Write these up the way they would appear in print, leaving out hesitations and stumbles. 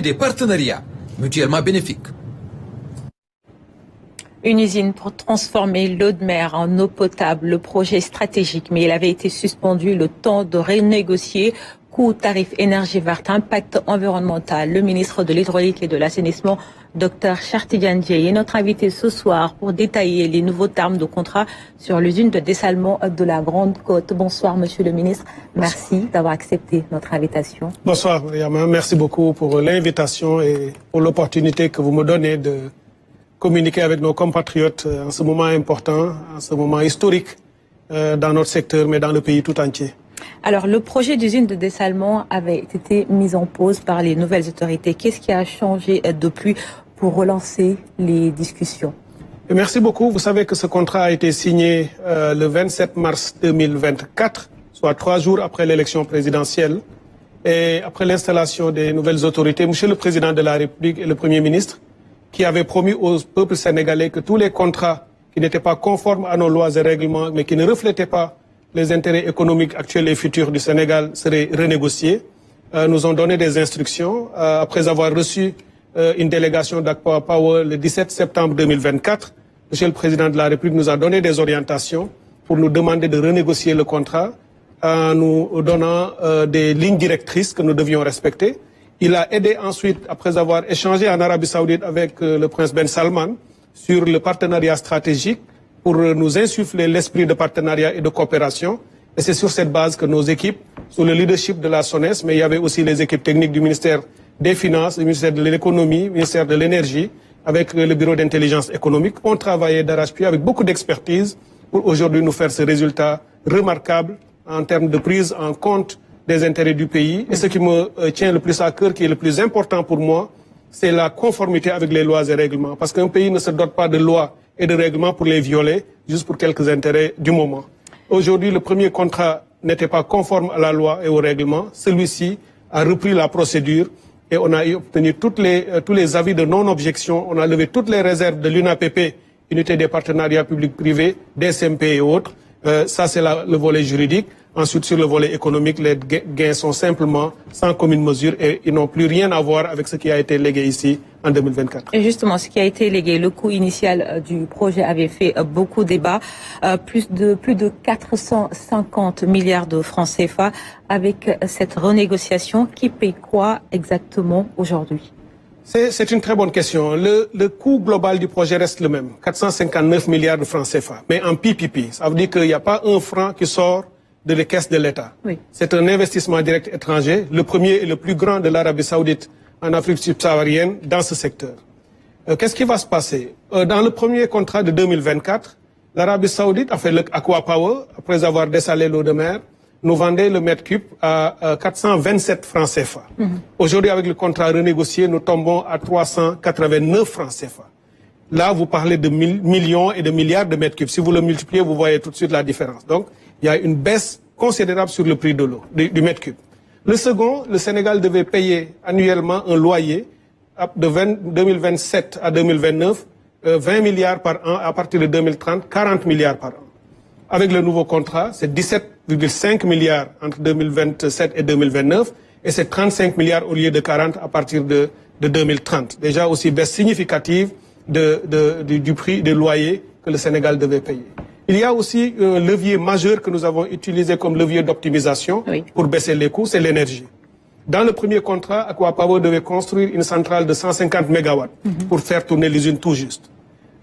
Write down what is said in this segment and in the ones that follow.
des partenariats mutuellement bénéfiques. Une usine pour transformer l'eau de mer en eau potable, le projet est stratégique, mais il avait été suspendu le temps de renégocier. Coût, tarif, énergie verte, impact environnemental. Le ministre de l'Hydraulique et de l'Assainissement, Dr Cheikh Dièye, est notre invité ce soir pour détailler les nouveaux termes de contrat sur l'usine de dessalement de la Grande Côte. Bonsoir, monsieur le ministre. Merci d'avoir accepté notre invitation. Bonsoir, Mariama. Merci beaucoup pour l'invitation et pour l'opportunité que vous me donnez de communiquer avec nos compatriotes en ce moment important, en ce moment historique dans notre secteur, mais dans le pays tout entier. Alors, le projet d'usine de dessalement avait été mis en pause par les nouvelles autorités. Qu'est-ce qui a changé depuis pour relancer les discussions? Et merci beaucoup. Vous savez que ce contrat a été signé le 27 mars 2024, soit 3 jours après l'élection présidentielle. Et après l'installation des nouvelles autorités, Monsieur le Président de la République et le Premier ministre, qui avaient promis au peuple sénégalais que tous les contrats qui n'étaient pas conformes à nos lois et règlements, mais qui ne reflétaient pas les intérêts économiques actuels et futurs du Sénégal seraient renégociés, nous ont donné des instructions après avoir reçu une délégation d'Aqua Power le 17 septembre 2024. Monsieur le Président de la République nous a donné des orientations pour nous demander de renégocier le contrat en nous donnant des lignes directrices que nous devions respecter. Il a aidé ensuite, après avoir échangé en Arabie Saoudite avec le prince Ben Salman sur le partenariat stratégique, pour nous insuffler l'esprit de partenariat et de coopération. Et c'est sur cette base que nos équipes, sous le leadership de la SONES, mais il y avait aussi les équipes techniques du ministère des Finances, du ministère de l'Économie, du ministère de l'Énergie, avec le Bureau d'intelligence économique, ont travaillé d'arrache-pied avec beaucoup d'expertise pour aujourd'hui nous faire ce résultat remarquable en termes de prise en compte des intérêts du pays. Et ce qui me tient le plus à cœur, qui est le plus important pour moi, c'est la conformité avec les lois et règlements. Parce qu'un pays ne se dote pas de lois et de règlements pour les violer, juste pour quelques intérêts du moment. Aujourd'hui, le premier contrat n'était pas conforme à la loi et au règlement. Celui-ci a repris la procédure et on a obtenu tous les avis de non-objection. On a levé toutes les réserves de l'UNAPP, Unité des partenariats publics-privés, des SMP et autres. Ça, c'est le volet juridique. Ensuite, sur le volet économique, les gains sont simplement sans commune mesure et ils n'ont plus rien à voir avec ce qui a été légué ici en 2024. Et justement, ce qui a été légué, le coût initial du projet avait fait beaucoup débat, plus de 450 milliards de francs CFA. Avec cette renégociation, qui paye quoi exactement aujourd'hui? C'est une très bonne question. Le coût global du projet reste le même, 459 milliards de francs CFA. Mais en PPP, ça veut dire qu'il n'y a pas un franc qui sort de les caisses de l'État. Oui. C'est un investissement direct étranger, le premier et le plus grand de l'Arabie Saoudite en Afrique subsaharienne dans ce secteur. Qu'est-ce qui va se passer? Dans le premier contrat de 2024, l'Arabie Saoudite a fait le Aqua Power, après avoir dessalé l'eau de mer, nous vendait le mètre cube à 427 francs CFA. Aujourd'hui, avec le contrat renégocié, nous tombons à 389 francs CFA. Là, vous parlez de millions et de milliards de mètres cubes. Si vous le multipliez, vous voyez tout de suite la différence. Donc, il y a une baisse considérable sur le prix de l'eau, du mètre cube. Le second, le Sénégal devait payer annuellement un loyer de 2027 à 2029, 20 milliards par an, à partir de 2030, 40 milliards par an. Avec le nouveau contrat, c'est 17,5 milliards entre 2027 et 2029, et c'est 35 milliards au lieu de 40 à partir de 2030. Déjà aussi baisse significative du prix des loyers que le Sénégal devait payer. Il y a aussi un levier majeur que nous avons utilisé comme levier d'optimisation pour baisser les coûts, c'est l'énergie. Dans le premier contrat, Aqua Power devait construire une centrale de 150 MW pour faire tourner l'usine tout juste.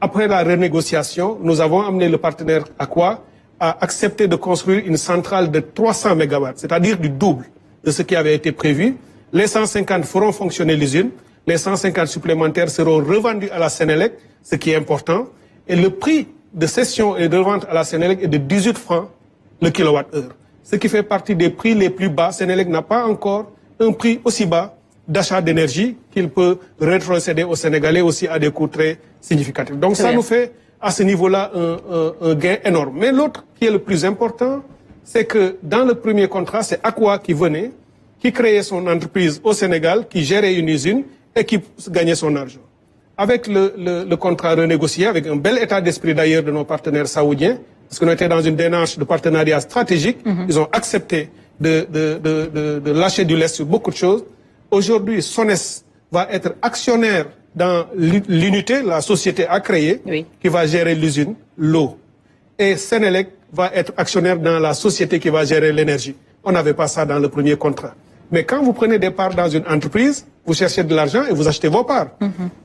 Après la renégociation, nous avons amené le partenaire Aqua à accepter de construire une centrale de 300 MW, c'est-à-dire du double de ce qui avait été prévu. Les 150 feront fonctionner l'usine, les 150 supplémentaires seront revendus à la Sénélec, ce qui est important, et le prix de cession et de vente à la Sénélec est de 18 francs le kilowattheure, ce qui fait partie des prix les plus bas. Sénélec n'a pas encore un prix aussi bas d'achat d'énergie qu'il peut rétrocéder aux Sénégalais aussi à des coûts très significatifs. Donc ça nous fait à ce niveau-là un gain énorme. Mais l'autre qui est le plus important, c'est que dans le premier contrat, c'est Aqua qui venait, qui créait son entreprise au Sénégal, qui gérait une usine et qui gagnait son argent. Avec le contrat renégocié, avec un bel état d'esprit d'ailleurs de nos partenaires saoudiens, parce qu'on était dans une démarche de partenariat stratégique, ils ont accepté de lâcher du lest sur beaucoup de choses. Aujourd'hui, SONES va être actionnaire dans l'unité, la société à créer, qui va gérer l'usine, l'eau. Et Sénélec va être actionnaire dans la société qui va gérer l'énergie. On n'avait pas ça dans le premier contrat. Mais quand vous prenez des parts dans une entreprise, vous cherchez de l'argent et vous achetez vos parts.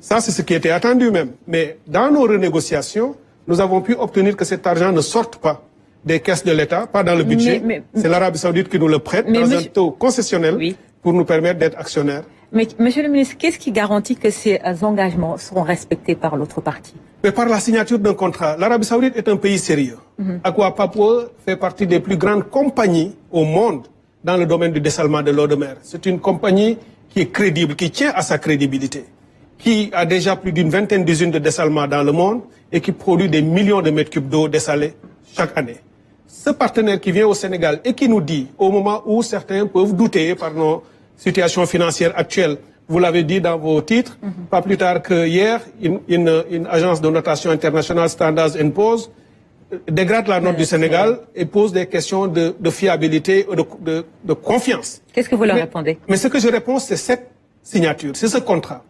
Ça, c'est ce qui était attendu même. Mais dans nos renégociations, nous avons pu obtenir que cet argent ne sorte pas des caisses de l'État, pas dans le budget. C'est l'Arabie Saoudite qui nous le prête dans un taux concessionnel pour nous permettre d'être actionnaires. Mais, Monsieur le ministre, qu'est-ce qui garantit que ces engagements seront respectés par l'autre partie? Mais par la signature d'un contrat. L'Arabie Saoudite est un pays sérieux. Aqua Papua fait partie des plus grandes compagnies au monde dans le domaine du dessalement de l'eau de mer. C'est une compagnie qui est crédible, qui tient à sa crédibilité, qui a déjà plus d'une vingtaine d'usines de dessalement dans le monde et qui produit des millions de mètres cubes d'eau dessalée chaque année. Ce partenaire qui vient au Sénégal et qui nous dit, au moment où certains peuvent douter par nos situations financières actuelles, vous l'avez dit dans vos titres, pas plus tard que hier, une agence de notation internationale, Standard & Poor's, dégrade la note du Sénégal et pose des questions de fiabilité, de confiance. Qu'est-ce que vous leur répondez? Mais ce que je réponds, c'est cette signature, c'est ce contrat.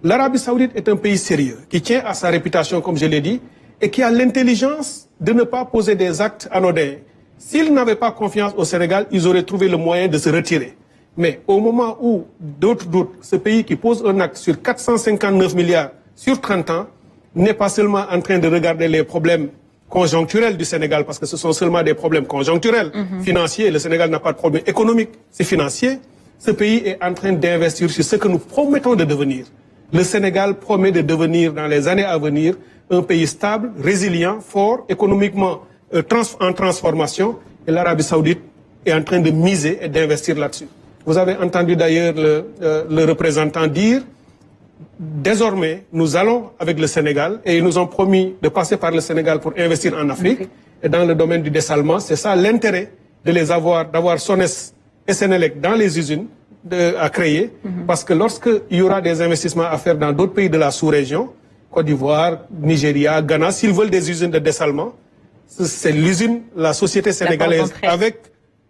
L'Arabie Saoudite est un pays sérieux, qui tient à sa réputation, comme je l'ai dit, et qui a l'intelligence de ne pas poser des actes anodins. S'ils n'avaient pas confiance au Sénégal, ils auraient trouvé le moyen de se retirer. Mais au moment où d'autres doutent, ce pays qui pose un acte sur 459 milliards sur 30 ans n'est pas seulement en train de regarder les problèmes conjoncturels du Sénégal, parce que ce sont seulement des problèmes conjoncturels, financiers. Le Sénégal n'a pas de problème économique, c'est financier. Ce pays est en train d'investir sur ce que nous promettons de devenir. Le Sénégal promet de devenir, dans les années à venir, un pays stable, résilient, fort, économiquement en transformation. Et l'Arabie Saoudite est en train de miser et d'investir là-dessus. Vous avez entendu d'ailleurs le représentant dire, désormais, nous allons avec le Sénégal et ils nous ont promis de passer par le Sénégal pour investir en Afrique. Et dans le domaine du dessalement, c'est ça l'intérêt de les d'avoir SONES et Sénélec dans les usines à créer. Parce que lorsqu'il y aura des investissements à faire dans d'autres pays de la sous-région, Côte d'Ivoire, Nigeria, Ghana, s'ils veulent des usines de dessalement, c'est l'usine, la société sénégalaise avec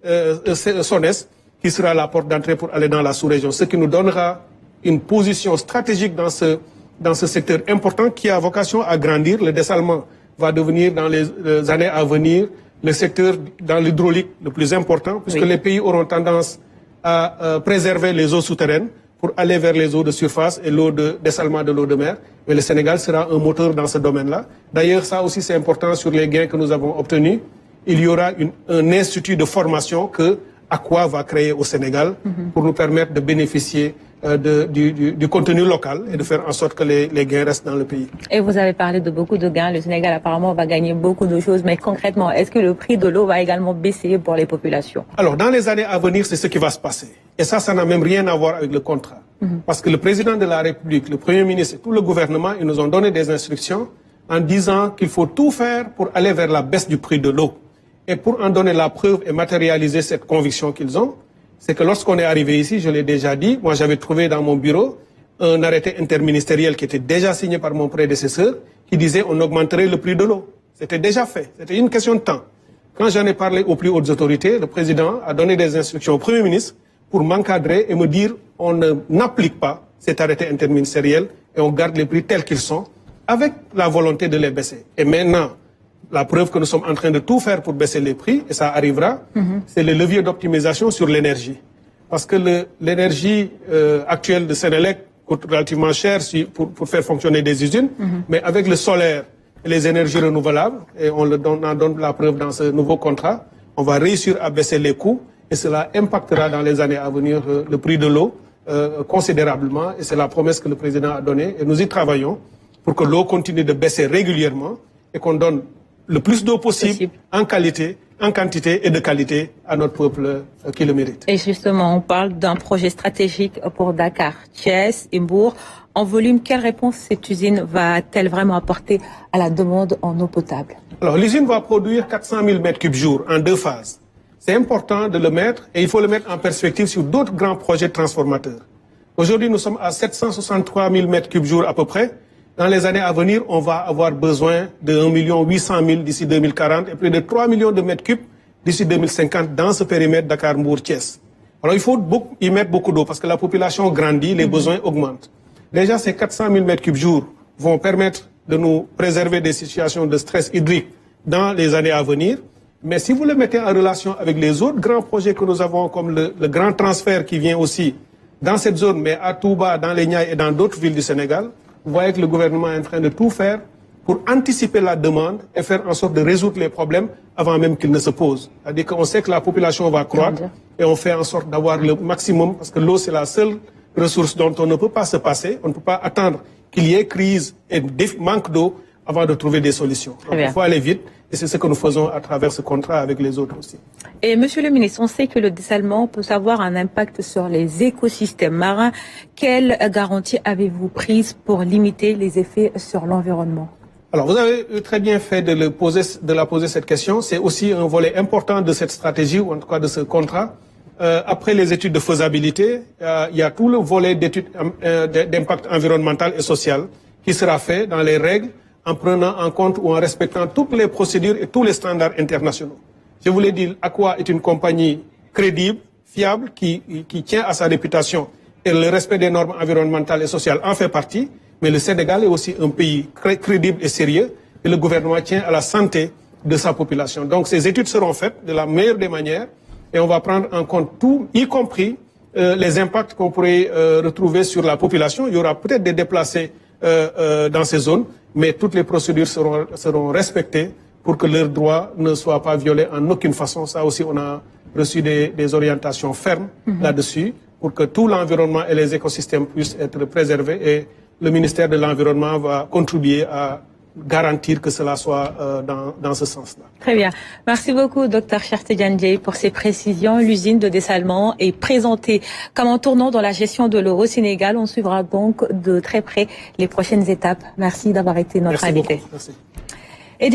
SONES qui sera la porte d'entrée pour aller dans la sous-région. Ce qui nous donnera une position stratégique dans ce secteur important qui a vocation à grandir. Le dessalement va devenir dans les années à venir le secteur dans l'hydraulique le plus important, puisque les pays auront tendance à préserver les eaux souterraines pour aller vers les eaux de surface et l'eau de dessalement de l'eau de mer. Mais le Sénégal sera un moteur dans ce domaine-là. D'ailleurs, ça aussi c'est important sur les gains que nous avons obtenus. Il y aura un institut de formation que Aqua va créer au Sénégal pour nous permettre de bénéficier du contenu local et de faire en sorte que les gains restent dans le pays. Et vous avez parlé de beaucoup de gains. Le Sénégal apparemment va gagner beaucoup de choses. Mais concrètement, est-ce que le prix de l'eau va également baisser pour les populations? Alors, dans les années à venir, c'est ce qui va se passer. Et ça n'a même rien à voir avec le contrat. Parce que le président de la République, le Premier ministre et tout le gouvernement, ils nous ont donné des instructions en disant qu'il faut tout faire pour aller vers la baisse du prix de l'eau. Et pour en donner la preuve et matérialiser cette conviction qu'ils ont, c'est que lorsqu'on est arrivé ici, je l'ai déjà dit, moi j'avais trouvé dans mon bureau un arrêté interministériel qui était déjà signé par mon prédécesseur, qui disait on augmenterait le prix de l'eau. C'était déjà fait, c'était une question de temps. Quand j'en ai parlé aux plus hautes autorités, le président a donné des instructions au Premier ministre pour m'encadrer et me dire on n'applique pas cet arrêté interministériel et on garde les prix tels qu'ils sont, avec la volonté de les baisser. Et maintenant, la preuve que nous sommes en train de tout faire pour baisser les prix, et ça arrivera, c'est le levier d'optimisation sur l'énergie. Parce que l'énergie actuelle de Sénélec coûte relativement cher pour faire fonctionner des usines, mais avec le solaire et les énergies renouvelables, et on en donne la preuve dans ce nouveau contrat, on va réussir à baisser les coûts, et cela impactera dans les années à venir le prix de l'eau considérablement, et c'est la promesse que le président a donnée, et nous y travaillons pour que l'eau continue de baisser régulièrement, et qu'on donne le plus d'eau possible, en qualité, en quantité et de qualité à notre peuple qui le mérite. Et justement, on parle d'un projet stratégique pour Dakar, Thiès et Mbour. En volume, quelle réponse cette usine va-t-elle vraiment apporter à la demande en eau potable? Alors, l'usine va produire 400 000 mètres cubes jour en 2 phases. C'est important de le mettre et il faut le mettre en perspective sur d'autres grands projets transformateurs. Aujourd'hui, nous sommes à 763 000 mètres cubes jour à peu près. Dans les années à venir, on va avoir besoin de 1 800 000 d'ici 2040 et plus de 3 millions de mètres cubes d'ici 2050 dans ce périmètre Dakar-Mbour-Thiès. Alors il faut y mettre beaucoup d'eau parce que la population grandit, les besoins augmentent. Déjà, ces 400 000 mètres cubes jour vont permettre de nous préserver des situations de stress hydrique dans les années à venir. Mais si vous le mettez en relation avec les autres grands projets que nous avons, comme le grand transfert qui vient aussi dans cette zone, mais à Touba, dans les Niayes et dans d'autres villes du Sénégal, vous voyez que le gouvernement est en train de tout faire pour anticiper la demande et faire en sorte de résoudre les problèmes avant même qu'ils ne se posent. C'est-à-dire qu'on sait que la population va croître et on fait en sorte d'avoir le maximum, parce que l'eau, c'est la seule ressource dont on ne peut pas se passer. On ne peut pas attendre qu'il y ait crise et manque d'eau avant de trouver des solutions. Donc, il faut aller vite et c'est ce que nous faisons à travers ce contrat avec les autres aussi. Et Monsieur le ministre, on sait que le dessalement peut avoir un impact sur les écosystèmes marins. Quelles garanties avez-vous prises pour limiter les effets sur l'environnement? Alors, vous avez très bien fait de la poser cette question. C'est aussi un volet important de cette stratégie, ou en tout cas de ce contrat. Après les études de faisabilité, il y a tout le volet d'études d'impact environnemental et social qui sera fait dans les règles, en prenant en compte ou en respectant toutes les procédures et tous les standards internationaux. Je vous l'ai dit, Aqua est une compagnie crédible, fiable, qui tient à sa réputation, et le respect des normes environnementales et sociales en fait partie. Mais le Sénégal est aussi un pays crédible et sérieux, et le gouvernement tient à la santé de sa population. Donc ces études seront faites de la meilleure des manières, et on va prendre en compte tout, y compris les impacts qu'on pourrait retrouver sur la population. Il y aura peut-être des déplacés dans ces zones, mais toutes les procédures seront respectées pour que leurs droits ne soient pas violés en aucune façon. Ça aussi, on a reçu des orientations fermes là-dessus, pour que tout l'environnement et les écosystèmes puissent être préservés, et le ministère de l'Environnement va contribuer à garantir que cela soit dans ce sens-là. Très bien. Merci beaucoup, Dr Cheikh Tidiane Dièye, pour ces précisions. L'usine de dessalement est présentée comme un tournant dans la gestion de l'eau au Sénégal. On suivra donc de très près les prochaines étapes. Merci d'avoir été notre invité. Merci. Et